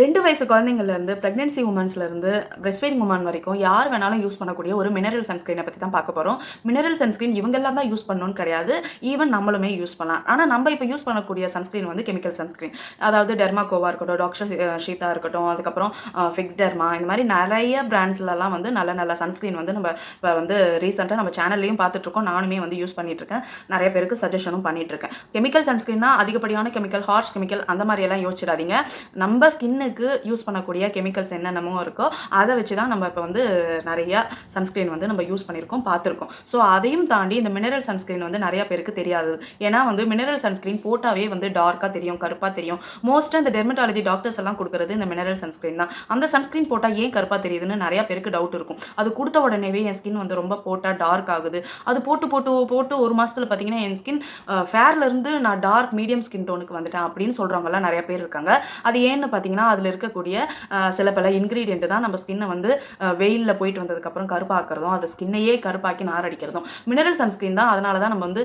2 வயசு குழந்தைங்கள்லேருந்து pregnancy உமன்ஸ்லேருந்து breast feeding woman வரைக்கும் யார் வேணாலும் யூஸ் பண்ணக்கூடிய ஒரு மினரல் சன்ஸ்கிரீனை பற்றி தான் பார்க்க போகிறோம். மினரல் சன்ஸ்கிரீன் இவங்கெல்லாம் தான் யூஸ் பண்ணணும்னு கிடையாது. ஈவன் நம்மளுமே யூஸ் பண்ணலாம். ஆனால் நம்ம இப்போ யூஸ் பண்ணக்கூடிய சன்ஸ்கிரீன் வந்து கெமிக்கல் சன்ஸ்கிரீன். அதாவது டெர்மாகோவா இருக்கட்டும், டாக்டர் ஷீதா இருக்கட்டும், அதுக்கப்புறம் ஃபிக்ஸ் டெர்மா, இந்த மாதிரி நிறைய பிராண்ட்ஸ்லலாம் வந்து நல்ல நல்ல சன்ஸ்கிரீன் வந்து நம்ம இப்போ வந்து ரீசெண்டாக நம்ம சேனல்லையும் பார்த்துட்ருக்கோம். நானுமே வந்து யூஸ் பண்ணிகிட்ருக்கேன். நிறைய பேருக்கு சஜஷனும் பண்ணிகிட்ருக்கேன். கெமிக்கல் சன்ஸ்கிரீன்னா அதிகப்படியான கெமிக்கல், ஹார்ஷ் கெமிக்கல் அந்த மாதிரியெல்லாம் யோசிச்சிடாதீங்க. நம்ம ஸ்கின்னுக்கு யூஸ் பண்ணக்கூடிய கெமிக்கல்ஸ் என்னென்னமோ இருக்கோ அதை வச்சு தான் நம்ம இப்போ வந்து நிறைய சன்ஸ்கிரீன் வந்து நம்ம யூஸ் பண்ணியிருக்கோம், பார்த்துருக்கோம். ஸோ அதையும் தாண்டி இந்த மினரல் சன்ஸ்கிரீன் வந்து நிறைய பேருக்கு தெரியாது. ஏன்னா வந்து மினரல் சன்ஸ்கிரீன் போட்டாவே வந்து டார்க்காக தெரியும், கருப்பாக தெரியும். மோஸ்ட்டாக இந்த டெர்மட்டாலஜி டாக்டர்ஸ் எல்லாம் கொடுக்குறது இந்த மினரல் சன்ஸ்கிரீன் தான். அந்த சன்ஸ்கிரீன் போட்டால் ஏன் கருப்பாக தெரியுதுன்னு நிறைய பேருக்கு டவுட் இருக்கும். அது கொடுத்த உடனேவே என் ஸ்கின் வந்து ரொம்ப போட்டால் டார்க் ஆகுது. அது போட்டு போட்டு போட்டு ஒரு மாதத்தில் பார்த்தீங்கன்னா என் ஸ்கின் ஃபேர்லேருந்து நான் டார்க் மீடியம் ஸ்கின் டோனுக்கு வந்துட்டேன் அப்படின்னு சொல்கிறவங்கலாம் நிறைய பேர் இருக்காங்க. அது ஏன்னு பார்த்தீங்கன்னா அதில் இருக்கக்கூடிய சில பல இன்க்ரீடியன்ட் தான் நம்ம ஸ்கின்னை வந்து வெயிலில் போயிட்டு வந்ததுக்கப்புறம் கருப்பாக்குறதும், அது ஸ்கின்னையே கருப்பாக்கி நாரடிக்கிறதும் மினரல் சன்ஸ்கிரீன் தான். அதனால தான் நம்ம வந்து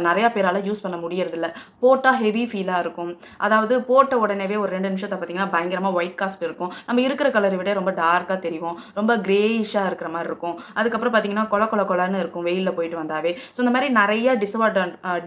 நிறையா பேரால் யூஸ் பண்ண முடியறதில்ல. போட்டால் ஹெவி ஃபீலாக இருக்கும். அதாவது போட்ட உடனேவே ஒரு 2 நிமிஷத்தை பார்த்தீங்கன்னா பயங்கரமாக ஒயிட் காஸ்ட் இருக்கும். நம்ம இருக்கிற கலரை விட ரொம்ப டார்க்காக தெரியும், ரொம்ப கிரேயிஷாக இருக்கிற மாதிரி இருக்கும். அதுக்கப்புறம் பார்த்தீங்கன்னா கொலன்னு இருக்கும் வெயிலில் போயிட்டு வந்தாவே. ஸோ இந்த மாதிரி நிறைய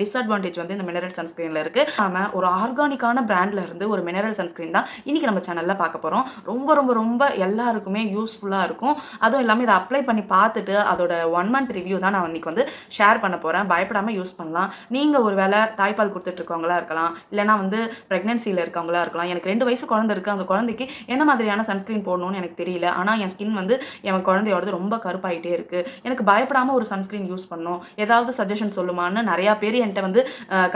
டிஸ்அட்வான்டேஜ் வந்து இந்த மினரல் சன்ஸ்கிரீனில் இருக்குது. நம்ம ஒரு ஆர்கானிக்கான பிராண்டில் இருந்து ஒரு மினரல் சன்ஸ்கிரீன் தான் இன்றைக்கி நம்ம சேனலில் பார்க்க போகிறோம். ரொம்ப ரொம்ப ரொம்ப எல்லாருக்குமே யூஸ்ஃபுல்லாக இருக்கும். அதுவும் இல்லாமல் இதை அப்ளை பண்ணி பார்த்துட்டு அதோட 1 மந்த் ரிவ்யூ தான் நான் இன்றைக்கி வந்து ஷேர் பண்ண போகிறேன். பயப்படாமல் யூஸ் பண்ணலாம். நீங்கள் ஒரு வேளை தாய்ப்பால் கொடுத்துட்ருக்கவங்களா இருக்கலாம், இல்லைனா வந்து ப்ரெக்னென்சியில் இருக்கவங்களா இருக்கலாம். எனக்கு 2 வயசு குழந்தை இருக்குது. அந்த குழந்தைக்கு என்ன மாதிரியான சன்ஸ்கிரீன் போடணும்னு எனக்கு தெரியல. ஆனால் என் ஸ்கின் வந்து என் குழந்தையோடது ரொம்ப கருப்பாயிட்டே இருக்குது. எனக்கு பயப்படாமல் ஒரு சன்ஸ்கிரீன் யூஸ் பண்ணணும், ஏதாவது சஜஷன் சொல்லுமான்னு நிறையா பேர் என்கிட்ட வந்து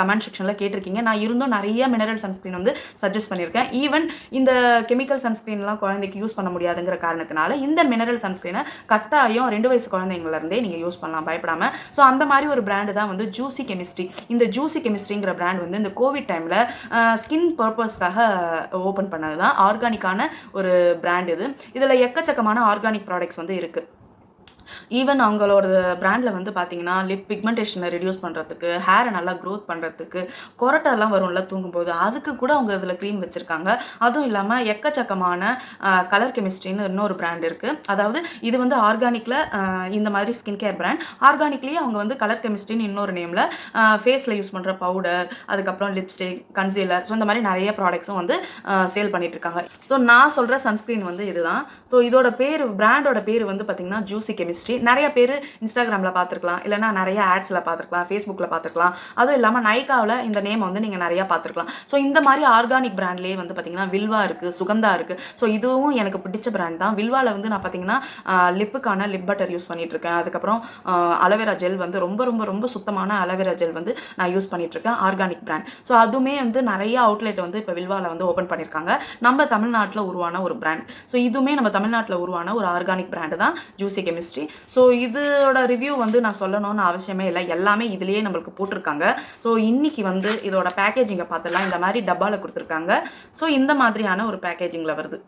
கமெண்ட் செக்ஷனில் கேட்டிருக்கீங்க. நான் இருந்தும் நிறைய மினரல் சன்ஸ்கிரீன் வந்து சஜஸ்ட் பண்ணியிருக்கேன். ஈவன் இந்த கெமிக்கல் சன்ஸ்கிரீன்லாம் குழந்தைக்கு யூஸ் பண்ண முடியாதுங்கிற காரணத்தினால இந்த மினரல் சன்ஸ்கிரீனை கட்டாயம் 2 வயசு குழந்தைங்கள்லேருந்தே நீங்கள் யூஸ் பண்ணலாம் பயப்படாமல். ஸோ அந்த மாதிரி ஒரு பிராண்டு தான் வந்து ஜூசி கெமிஸ்ட்ரி. இந்த ஜூசி கெமிஸ்ட்ரிங்கிற பிராண்ட் வந்து இந்த கோவிட் டைமில் ஸ்கின் பர்பஸ்க்காக ஓப்பன் பண்ணது தான். ஆர்கானிக்கான ஒரு பிராண்ட் இது. இதில் எக்கச்சக்கமான ஆர்கானிக் ப்ராடக்ட்ஸ் வந்து இருக்குது. ஈவன் அவங்களோட பிராண்டில் வந்து பார்த்தீங்கன்னா லிப் பிக்மெண்டேஷனை ரெடியூஸ் பண்ணுறதுக்கு, ஹேரை நல்லா க்ரோத் பண்ணுறதுக்கு, கொரட்டெல்லாம் வரும்ல தூங்கும்போது, அதுக்கு கூட அவங்க இதில் க்ரீம் வச்சுருக்காங்க. அதுவும் இல்லாமல் எக்கச்சக்கமான கலர் கெமிஸ்ட்ரின்னு இன்னொரு பிராண்ட் இருக்குது. அதாவது இது வந்து ஆர்கானிக்கில் இந்த மாதிரி ஸ்கின் கேர் பிராண்ட். ஆர்கானிக்லேயே அவங்க வந்து கலர் கெமிஸ்ட்ரின்னு இன்னொரு நேமில் ஃபேஸில் யூஸ் பண்ணுற பவுடர், அதுக்கப்புறம் லிப்ஸ்டிக், கன்சீலர், ஸோ இந்த மாதிரி நிறைய ப்ராடக்ட்ஸும் வந்து சேல் பண்ணிகிட்ருக்காங்க. ஸோ நான் சொல்கிற சன்ஸ்க்ரீன் வந்து இதுதான். ஸோ இதோட பேர், பிராண்டோட பேர் வந்து பார்த்திங்கன்னா ஜூசி கெமிஸ்ட்ரி. நிறைய பேர் இன்ஸ்டாகிராமில் பார்த்துருக்கலாம், இல்லைனா நிறைய ஆட்ஸில் பார்த்துருக்கலாம், ஃபேஸ்புக்கில் பார்த்துருக்கலாம். அதுவும் இல்லாமல் நைக்காவில் இந்த நேம் வந்து நீங்கள் நிறையா பார்த்துருக்கலாம். ஸோ இந்த மாதிரி ஆர்கானிக் பிராண்ட்லேயே வந்து பார்த்திங்கன்னா வில்வா இருக்குது, சுகந்தா இருக்குது. ஸோ இதுவும் எனக்கு பிடிச்ச பிராண்ட் தான். வில்வாவில் வந்து நான் பார்த்திங்கன்னா லிப்புக்கான லிப் பட்டர் யூஸ் பண்ணிகிட்ருக்கேன். அதுக்கப்புறம் அலோவேரா ஜெல் வந்து ரொம்ப ரொம்ப ரொம்ப சுத்தமான அலோவேரா ஜெல் வந்து நான் யூஸ் பண்ணிகிட்ருக்கேன், ஆர்கானிக் பிராண்ட். ஸோ அதுவுமே வந்து நிறைய அவுட்லெட் வந்து இப்போ வில்வாவில் வந்து ஓப்பன் பண்ணியிருக்காங்க. நம்ம தமிழ்நாட்டில் உருவான ஒரு பிராண்ட். ஸோ இதுவுமே நம்ம தமிழ்நாட்டில் உருவான ஒரு ஆர்கானிக் பிராண்டு தான் ஜூசி கெமிஸ்ட்ரி. ஸோ இதோட ரிவ்யூ வந்து நான் சொல்லணும்னு அவசியமே இல்லை, எல்லாமே இதுலேயே நம்மளுக்கு போட்டிருக்காங்க. ஸோ இன்றைக்கி வந்து இதோட பேக்கேஜிங்கை பார்த்துலாம். இந்த மாதிரி டப்பாவில் கொடுத்துருக்காங்க. ஸோ இந்த மாதிரியான ஒரு பேக்கேஜிங்கில் வருது.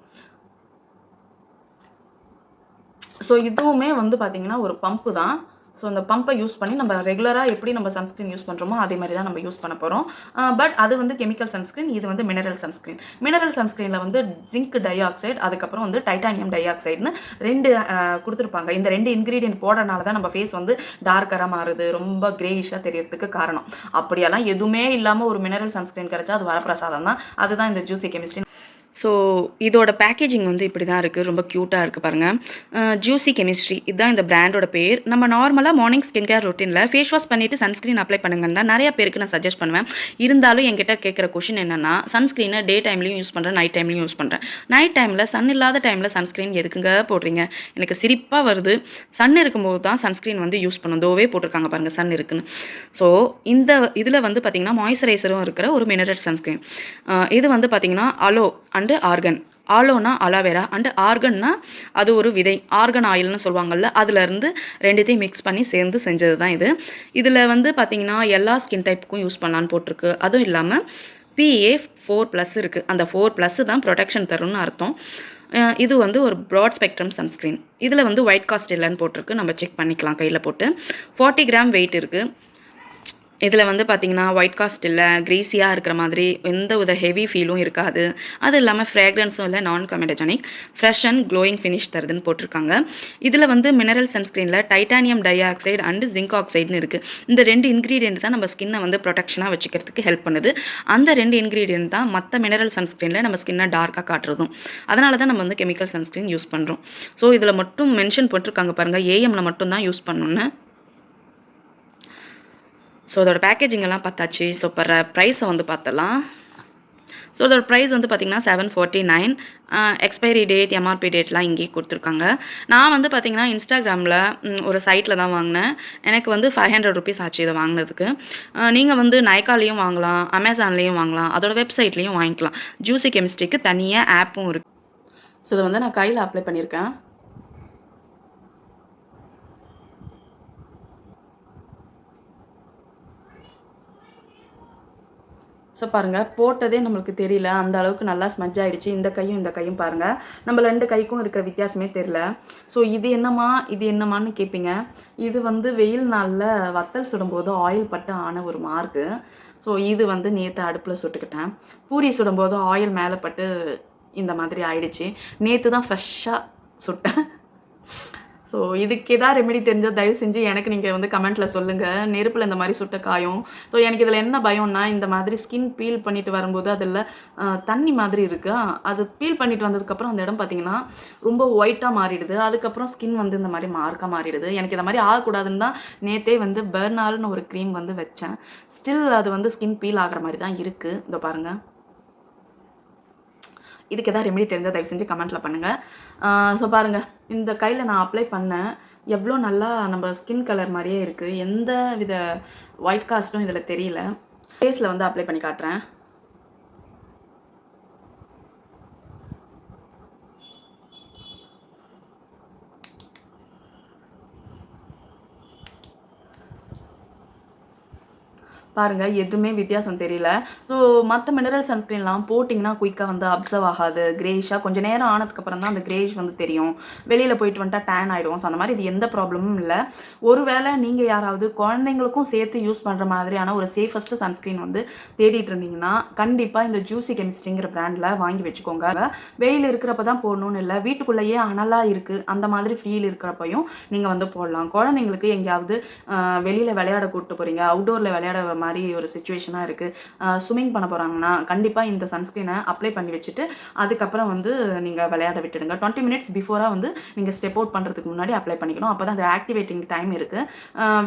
ஸோ இதுவுமே வந்து பார்த்திங்கன்னா ஒரு பம்பு தான். ஸோ அந்த பம்பை யூஸ் பண்ணி நம்ம ரெகுலராக எப்படி நம்ம சன்ஸ்க்ரீன் யூஸ் பண்ணுறோமோ அதே மாதிரி தான் நம்ம யூஸ் பண்ண போகிறோம். பட் அது வந்து கெமிக்கல் சன்ஸ்க்ரீன், இது வந்து மினரல் சன்ஸ்க்ரீன். மினரல் சன்ஸ்க்ரீனில் வந்து ஜிங்க் டை ஆக்சைடு, அதுக்கப்புறம் வந்து டைட்டானியம் டை ஆக்சைடுன்னு 2 கொடுத்துருப்பாங்க. இந்த 2 இன்க்ரீடியன்ட் போடுறதுனால தான் நம்ம ஃபேஸ் வந்து டார்க்கராக மாறுது, ரொம்ப கிரேயிஷாக தெரியறதுக்கு காரணம். அப்படியெல்லாம் எதுவுமே இல்லாமல் ஒரு மினரல் சன்ஸ்க்ரீன் கிடச்சா அது வரப்பிரசாதம் தான். அதுதான் இந்த ஜூசி கெமிஸ்ட்ரி. ஸோ இதோட பேக்கேஜிங் வந்து இப்படி தான் இருக்குது. ரொம்ப க்யூட்டாக இருக்குது பாருங்கள். ஜூசி கெமிஸ்ட்ரி இதுதான் இந்த பிராண்டோட பேர். நம்ம நார்மலாக மார்னிங் ஸ்கின் கேர் ரொட்டீனில் ஃபேஸ் வாஷ் பண்ணிவிட்டு சன்ஸ்க்ரீன் அப்ளை பண்ணுங்கன்னு தான் நிறைய பேருக்கு நான் சஜஸ்ட் பண்ணுவேன். இருந்தாலும் என்கிட்ட கேட்குற கொஷின் என்னென்னா, சன்ஸ்க்ரீனை டே டைம்லையும் யூஸ் பண்ணுறேன், நைட் டைம்லையும் யூஸ் பண்ணுறேன். நைட் டைமில் சன் இல்லாத டைமில் சன்ஸ்க்ரீன் எதுக்குங்க போடுறீங்க? எனக்கு சிரிப்பாக வருது. சன் இருக்கும்போது தான் சன்ஸ்க்ரீன் வந்து யூஸ் பண்ணணும். தோவே போட்டிருக்காங்க பாருங்கள், சன் இருக்குன்னு. ஸோ இந்த இதில் வந்து பார்த்திங்கன்னா மாய்ஸ்சரைசரும் இருக்கிற ஒரு மினரல் சன்ஸ்க்ரீன். இது வந்து பார்த்திங்கன்னா அலோ அண்டு ஆர்கன். ஆலோனா அலோவேரா அண்டு ஆர்கன்னா அது ஒரு விதை, ஆர்கன் ஆயில்னு சொல்லுவாங்கள்ல, அதுலேருந்து 2த்தையும் மிக்ஸ் பண்ணி சேர்ந்து செஞ்சது தான் இது. இதில் வந்து பார்த்திங்கன்னா எல்லா ஸ்கின் டைப்புக்கும் யூஸ் பண்ணலான்னு போட்டிருக்கு. அதுவும் இல்லாமல் PA4+ இருக்குது. அந்த 4+ தான் ப்ரொடெக்ஷன் தரும்னு அர்த்தம். இது வந்து ஒரு ப்ராட் ஸ்பெக்ட்ரம் சன்ஸ்க்ரீன். இதில் வந்து ஒயிட் காஸ்ட் இல்லைன்னு போட்டிருக்கு. நம்ம செக் பண்ணிக்கலாம் கையில் போட்டு. 40 கிராம் வெயிட் இருக்குது. இதில வந்து பார்த்தீங்கன்னா, ஒயிட் காஸ்ட் இல்ல, கிரீஸியா இருக்கிற மாதிரி எந்த வித ஹெவி ஃபீலும் இருக்காது. அது இல்லாம ஃப்ராக்ரன்ஸும் இல்ல, non comedogenic, fresh and glowing finish தருதுன்னு போட்டிருக்காங்க. இதில வந்து மினரல் சன்ஸ்கிரீன்ல titanium dioxide and zinc ஆக்சைடுன்னு இருக்கு. இந்த 2 இன்கிரீடியன்ட் தான் நம்ம ஸ்கின்ன வந்து புரொடெக்ஷனா வச்சுக்கிறதுக்கு ஹெல்ப் பண்ணுது. அந்த 2 இன்கிரீடியன்ட் தான் மத்த மினரல் சன்ஸ்கிரீன்ல நம்ம ஸ்கின்ன டார்க்கா காட்டுறதும். அதனால தான் நம்ம வந்து கெமிக்கல் சன்ஸ்கிரீன் யூஸ் பண்றோம். ஸோ இதில மட்டும் மென்ஷன் போட்டிருக்காங்க பாருங்க, ஏஎம்ல மட்டும் தான் யூஸ் பண்ணணும்னு. ஸோ அதோட பேக்கேஜிங் எல்லாம் பார்த்தாச்சு. ஸோ ப்ரைஸை வந்து பார்த்தலாம். ஸோ அதோட ப்ரைஸ் வந்து பார்த்திங்கன்னா 749. எக்ஸ்பைரி டேட், எம்ஆர்பி டேட்லாம் இங்கேயே கொடுத்துருக்காங்க. நான் வந்து பார்த்திங்கன்னா இன்ஸ்டாகிராமில் ஒரு சைட்டில் தான் வாங்கினேன். எனக்கு வந்து 500 ருபீஸ் ஆச்சு இதை வாங்கினதுக்கு. நீங்கள் வந்து நைக்காலேயும் வாங்கலாம், அமேசான்லேயும் வாங்கலாம், அதோட வெப்சைட்லேயும் வாங்கிக்கலாம். ஜூசி கெமிஸ்ட்ரிக்கு தனியாக ஆப்பும் இருக்குது. ஸோ இதை வந்து நான் கையில் அப்ளை பண்ணியிருக்கேன். ஸோ பாருங்கள், போட்டதே நம்மளுக்கு தெரியல, அந்த அளவுக்கு நல்லா ஸ்மஜ் ஆகிடுச்சு. இந்த கையும் பாருங்கள், நம்ம 2 கைக்கும் இருக்கிற வித்தியாசமே தெரியல. ஸோ இது என்னம்மான்னு கேட்பீங்க. இது வந்து வெயில் நாளில் வத்தல் சுடும்போது ஆயில் பட்டு ஆன ஒரு மார்க்கு. ஸோ இது வந்து நேற்று அடுப்பில் சுட்டுக்கிட்டேன். பூரி சுடும்போது ஆயில் மேலே பட்டு இந்த மாதிரி ஆயிடுச்சு. நேற்று தான் ஃப்ரெஷ்ஷாக சுட்டேன். ஸோ இதுக்கு எதாவது ரெமெடி தெரிஞ்சால் தயவு செஞ்சு எனக்கு நீங்கள் வந்து கமெண்ட்டில் சொல்லுங்கள். நெருப்பில் இந்த மாதிரி சுட்ட காயும். ஸோ எனக்கு இதில் என்ன பயம்னா, இந்த மாதிரி ஸ்கின் பீல் பண்ணிட்டு வரும்போது அதில் தண்ணி மாதிரி இருக்குது. அது பீல் பண்ணிட்டு வந்ததுக்கப்புறம் அந்த இடம் பார்த்திங்கன்னா ரொம்ப ஒயிட்டாக மாறிடுது. அதுக்கப்புறம் ஸ்கின் வந்து இந்த மாதிரி மார்க்காக மாறிடுது. எனக்கு இந்த மாதிரி ஆகக்கூடாதுன்னு தான் நேற்றே வந்து பெர்னால்னு ஒரு க்ரீம் வந்து வச்சேன். ஸ்டில் அது வந்து ஸ்கின் பீல் ஆகிற மாதிரி தான் இருக்குது. இதோ பாருங்கள். இதுக்கு எதாவது ரெமெடி தெரிஞ்சால் தயவு செஞ்சு கமெண்ட்டில் பண்ணுங்கள். ஸோ பாருங்கள், இந்த கையில் நான் அப்ளை பண்ணேன். எவ்வளோ நல்லா நம்ம ஸ்கின் கலர் மாதிரியே இருக்குது. எந்த வித ஒயிட் காஸ்ட்டும் இதில் தெரியல. ஃபேஸில் வந்து அப்ளை பண்ணி காட்டுறேன். பாருங்கள், எதுவுமே வித்தியாசம் தெரியல. ஸோ மற்ற மினரல் சன்ஸ்க்ரீன்லாம் போட்டிங்கன்னா குயிக்காக வந்து அப்சர்வ் ஆகாது. கிரேஷாக கொஞ்சம் நேரம் ஆனதுக்கப்புறம் தான் அந்த கிரேஷ் வந்து தெரியும். வெளியில் போயிட்டு வந்துட்டா டேன் ஆகிடும். ஸோ அந்த மாதிரி இது எந்த ப்ராப்ளமும் இல்லை. ஒருவேளை நீங்கள் யாராவது குழந்தைங்களுக்கும் சேர்த்து யூஸ் பண்ணுற மாதிரியான ஒரு சேஃபஸ்ட்டு சன்ஸ்க்ரீன் வந்து தேடிட்டு இருந்தீங்கன்னா கண்டிப்பாக இந்த ஜூசி கெமிஸ்ட்ரிங்கிற பிராண்டில் வாங்கி வச்சுக்கோங்க. வெயில் இருக்கிறப்ப தான் போடணும்னு இல்லை, வீட்டுக்குள்ளேயே அனலாக இருக்குது அந்த மாதிரி ஃபீல் இருக்கிறப்பையும் நீங்கள் வந்து போடலாம். குழந்தைங்களுக்கு எங்கேயாவது வெளியில் விளையாட கூப்பிட்டு போகிறீங்க, அவுட்டோரில் விளையாட மாதிரி ஒரு சிச்சுவேஷனாக இருக்குது, ஸ்விம்மிங் பண்ண போகிறாங்கன்னா கண்டிப்பாக இந்த சன்ஸ்க்ரீனை அப்ளை பண்ணி வச்சுட்டு அதுக்கப்புறம் வந்து நீங்கள் விளையாட விட்டுடுங்க. 20 மினிட்ஸ் பிஃபோராக வந்து நீங்கள் ஸ்டெப் அவுட் பண்ணுறதுக்கு முன்னாடி அப்ளை பண்ணிக்கணும். அப்போ தான் அது ஆக்டிவேட்டிங் டைம் இருக்குது.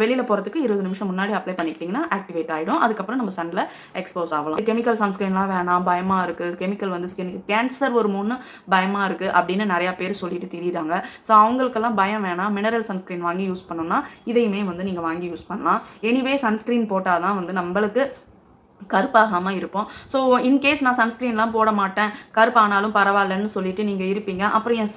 வெளியில் போகிறதுக்கு 20 நிமிஷம் முன்னாடி அப்ளை பண்ணிக்கிட்டிங்கன்னா ஆக்டிவேட் ஆகிடும். அதுக்கப்புறம் நம்ம சன்னில் எக்ஸ்போஸ் ஆகலாம். கெமிக்கல் சன்ஸ்க்ரீன்லாம் வேணாம், பயமாக இருக்குது, கெமிக்கல் வந்து ஸ்கின்னுக்கு கேன்சர் வருமோன்னு பயமாக இருக்குது அப்படின்னு நிறையா பேர் சொல்லிட்டு திரியிறாங்க. ஸோ அவங்களுக்கெல்லாம் பயம் வேணாம். மினரல் சன்ஸ்க்ரீன் வாங்கி யூஸ் பண்ணணும்னா இதையுமே வந்து நீங்கள் வாங்கி யூஸ் பண்ணலாம். எனிவே சன்ஸ்க்ரீன் போட்டால் தான் வந்து நம்மளுக்கு கருப்பாகாமல் இருப்போம். ஸோ இன்கேஸ் நான் சன்ஸ்க்ரீன்லாம் போட மாட்டேன், கருப்பானாலும் பரவாயில்லன்னு சொல்லிட்டு நீங்கள் இருப்பீங்க. அப்புறம் என்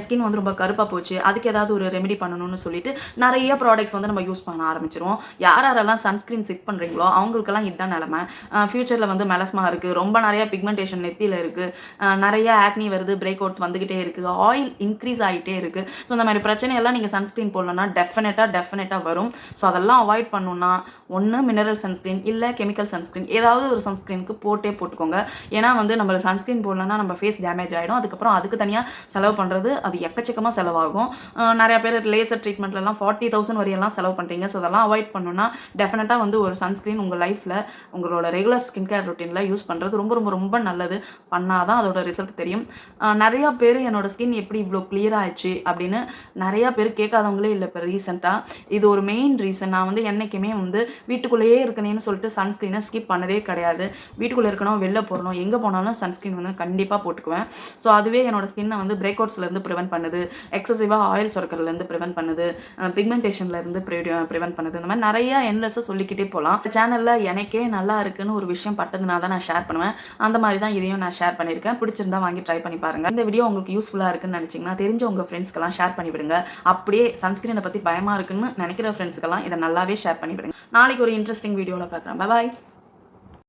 ஸ்கின் வந்து ரொம்ப கருப்பாக போச்சு, அதுக்கு ஏதாவது ஒரு ரெமெடி பண்ணணும்னு சொல்லிட்டு நிறைய ப்ராடக்ட்ஸ் வந்து நம்ம யூஸ் பண்ண ஆரம்பிச்சிருவோம். யாரெல்லாம் சன்ஸ்க்ரீன் செட் பண்ணுறீங்களோ அவங்களுக்கெல்லாம் இதுதான் நிலமை. ஃப்யூச்சரில் வந்து மெலஸ்மா இருக்குது, ரொம்ப நிறைய பிக்மெண்டேஷன் நெத்தியில் இருக்குது, நிறைய ஆக்னி வருது, பிரேக் அவுட் வந்துக்கிட்டே இருக்குது, ஆயில் இன்க்ரீஸ் ஆகிட்டே இருக்குது. ஸோ இந்த மாதிரி பிரச்சனையெல்லாம் நீங்கள் சன்ஸ்க்ரீன் போடலன்னா டெஃபினட்டாக வரும். ஸோ அதெல்லாம் அவாய்ட் பண்ணணுன்னா ஒன்று மினரல் சன்ஸ்க்ரீன் இல்லை கெமிக்கல் சன்ஸ்க்ரீன், ஏதாவது ஒரு சன்ஸ்க்ரீனுக்கு போட்டுக்கோங்க. ஏன்னா வந்து நம்ம சன்ஸ்க்ரீன் போடலன்னா நம்ம ஃபேஸ் டேமேஜ் ஆகிடும். அதுக்கப்புறம் அதுக்கு தனியாக செலவு பண்ணுறது அது எக்கச்சக்கமாக செலவாகும். நிறையா பேர் லேசர் ட்ரீட்மெண்ட்லாம் 40,000 வரையெல்லாம் செலவு பண்ணுறீங்க. ஸோ அதெல்லாம் அவாய்ட் பண்ணணும்னா டெஃபினட்டாக வந்து ஒரு சன்ஸ்க்ரீன் உங்கள் லைஃப்பில் உங்களோட ரெகுலர் ஸ்கின் கேர் ரொட்டீனில் யூஸ் பண்ணுறது ரொம்ப ரொம்ப ரொம்ப நல்லது. பண்ணால் தான் அதோட ரிசல்ட் தெரியும். நிறையா பேர் என்னோடய ஸ்கின் எப்படி இவ்வளோ கிளியர் ஆயிடுச்சு அப்படின்னு நிறையா பேர் கேட்காதவங்களே இல்லை. இப்போ ரீசெண்டாக இது ஒரு மெயின் ரீசன். நான் வந்து என்றைக்குமே வந்து வீட்டுக்குள்ளேயே இருக்கணும்னு சொல்லிட்டு சன்ஸ்க்ரீனை ஸ்கிப் பண்ணதே கிடையாது. வீட்டுக்குள்ளே இருக்கணும், வெளில போகணும், எங்கே போனாலும் சன்ஸ்க்ரீன் வந்து கண்டிப்பாக போட்டுக்குவேன். ஸோ அதுவே என்னோடய ஸ்கின்னை வந்து பிரேக் அவுட்ஸ்லேருந்து ப்ரிவென்ட் பண்ணுது, எக்ஸசிவாக ஆயில் சுரக்கிறதுலேருந்து ப்ரிவென்ட் பண்ணுது, பிக்மெண்டேஷன்லேருந்து ப்ரிவென்ட் பண்ணுது. இந்த மாதிரி நிறையா என்லெஸ்ஸாக சொல்லிக்கிட்டே போகலாம். சேனலில் எனக்கே நல்லா இருக்குன்னு ஒரு விஷயம் பட்டதுனால தான் நான் ஷேர் பண்ணுவேன். அந்த மாதிரி தான் இதையும் நான் ஷேர் பண்ணியிருக்கேன். பிடிச்சிருந்தா வாங்கி ட்ரை பண்ணி பாருங்கள். இந்த வீடியோ உங்களுக்கு யூஸ்ஃபுல்லாக இருக்குன்னு நினச்சிங்கன்னா தெரிஞ்ச உங்கள் ஃப்ரெண்ட்ஸ்க்கெல்லாம் ஷேர் பண்ணிவிடுங்க. அப்படியே சன்ஸ்க்ரீனை பற்றி பயமாக இருக்குன்னு நினைக்கிற ஃப்ரெண்ட்ஸ்க்கெல்லாம் இதை நல்லாவே ஷேர் பண்ணிவிடுங்க. நாளைக்கு ஒரு இன்ட்ரெஸ்டிங் வீடியோவில் பார்க்குறேன். பாய்.